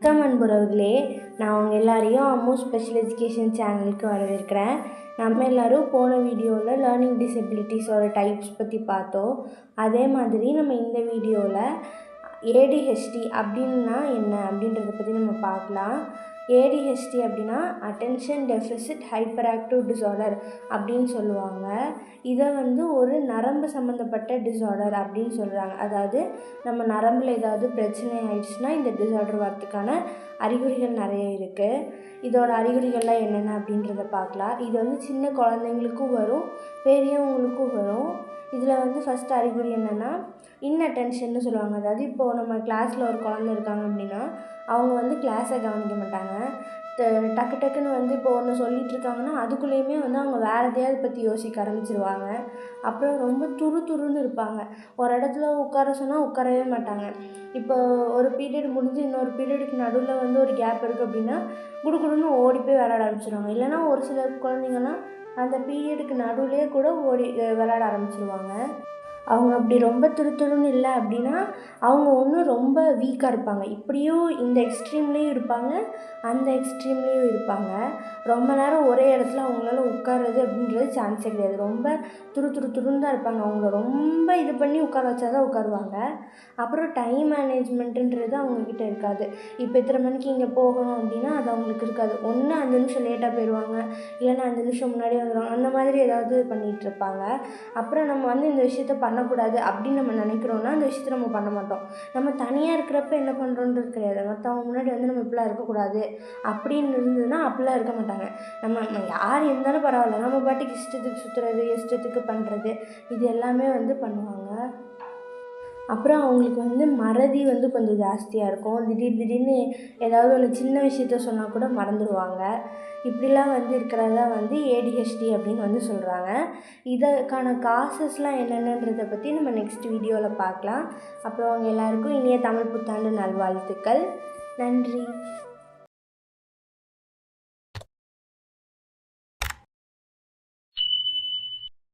வணக்கம் அன்புறவுகளே, நான் உங்கள் எல்லாரையும் அம்மு ஸ்பெஷல் எஜுகேஷன் சேனலுக்கு வரவேற்கிறேன். நம்ம எல்லோரும் போன வீடியோவில் லேர்னிங் டிசபிலிட்டிஸோட டைப்ஸ் பற்றி பார்த்தோம். அதே மாதிரி நம்ம இந்த வீடியோவில் ஏடிஹெச்டி அப்படின்னா என்ன அப்படின்றத பற்றி நம்ம பார்க்கலாம். ஏடிஹெச்டி அப்படின்னா attention deficit hyper active disorder அப்படின்னு சொல்லுவாங்க. இதை ஒரு நரம்பு சம்மந்தப்பட்ட டிஸார்டர் அப்படின்னு சொல்கிறாங்க. அதாவது நம்ம நரம்பில் ஏதாவது பிரச்சனை ஆயிடுச்சுன்னா இந்த டிஸார்டர் வரதுக்கான அறிகுறிகள் நிறைய இருக்குது. இதோட அறிகுறிகள்லாம் என்னென்ன அப்படின்றத பார்க்கலாம். இது சின்ன குழந்தைங்களுக்கும் வரும், பெரியவங்களுக்கும் வரும். இதில் ஃபஸ்ட் அறிகுறி என்னென்னா இன்அட்டென்ஷன்னு சொல்லுவாங்க. அதாவது இப்போது நம்ம கிளாஸில் ஒரு குழந்தை இருக்காங்க அப்படின்னா அவங்க கிளாஸை கவனிக்க மாட்டாங்க. டக்கு டக்குன்னு இப்போ ஒன்று சொல்லிகிட்ருக்காங்கன்னா அதுக்குள்ளேயுமே அவங்க வேறு எதையாவது பற்றி யோசிக்க ஆரம்பிச்சிருவாங்க. அப்புறம் ரொம்ப துருன்னு இருப்பாங்க. ஒரு இடத்துல உட்கார சொன்னால் உட்காரவே மாட்டாங்க. இப்போ ஒரு பீரியட் முடிஞ்சு இன்னொரு பீரியடுக்கு நடுவில் ஒரு கேப் இருக்குது அப்படின்னா குடுகுடுன்னு ஓடி போய் விளையாட ஆரம்பிச்சிருவாங்க. இல்லைனா ஒரு சில குழந்தைங்கள்லாம் அந்த பீரியடுக்கு நடுவுலேயே கூட ஓடி விளையாட ஆரம்பிச்சிருவாங்க. அவங்க அப்படி ரொம்ப துருன்னு இல்லை அப்படின்னா அவங்க ரொம்ப வீக்காக இருப்பாங்க. இப்படியும் இந்த எக்ஸ்ட்ரீம்லேயும் இருப்பாங்க, அந்த எக்ஸ்ட்ரீம்லேயும் இருப்பாங்க. ரொம்ப நேரம் ஒரே இடத்துல அவங்களால உட்கார்றது அப்படின்றது சான்ஸே கிடையாது. ரொம்ப துருன்னு தான் இருப்பாங்க. அவங்க ரொம்ப இது பண்ணி உட்கார வச்சா தான் உட்காருவாங்க. அப்புறம் டைம் மேனேஜ்மெண்ட்டுன்றது அவங்கக்கிட்ட இருக்காது. இப்போ இத்தனை மணிக்கு இங்கே போகணும் அப்படின்னா அது அவங்களுக்கு இருக்காது. ஒன்று 5 நிமிஷம் லேட்டாக போயிடுவாங்க, இல்லைன்னா 5 நிமிஷம் முன்னாடியே வந்துடுவாங்க. அந்த மாதிரி ஏதாவது பண்ணிகிட்ருப்பாங்க. அப்புறம் நம்ம இந்த விஷயத்த பண்ணக்கூடாது அப்படின்னு நம்ம நினைக்கிறோன்னா அந்த விஷயத்தை நம்ம பண்ண மாட்டோம். நம்ம தனியாக இருக்கிறப்ப என்ன பண்ணுறோன்றது கிடையாது. மற்றவங்க முன்னாடி நம்ம இப்படிலாம் இருக்கக்கூடாது அப்படின்னு இருந்ததுன்னா அப்படிலாம் இருக்க மாட்டாங்க. நம்ம யார் இருந்தாலும் பரவாயில்ல, நம்ம பாட்டுக்கு இஷ்டத்துக்கு சுற்றுறது, இஷ்டத்துக்கு பண்ணுறது, இது எல்லாமே பண்ணுவாங்க. அப்புறம் அவங்களுக்கு மறதி கொஞ்சம் ஜாஸ்தியாக இருக்கும். திடீர்னு ஏதாவது ஒரு சின்ன விஷயத்த சொன்னால் கூட மறந்துடுவாங்க. இப்படிலாம் இருக்கிறதா ஏடிஹெச்டி அப்படின்னு சொல்கிறாங்க. இதற்கான காசஸ்லாம் என்னென்னன்றதை பற்றி நம்ம நெக்ஸ்ட் வீடியோவில் பார்க்கலாம். அப்புறம் அவங்க எல்லாருக்கும் இனிய தமிழ் புத்தாண்டு நல்வாழ்த்துக்கள். நன்றி.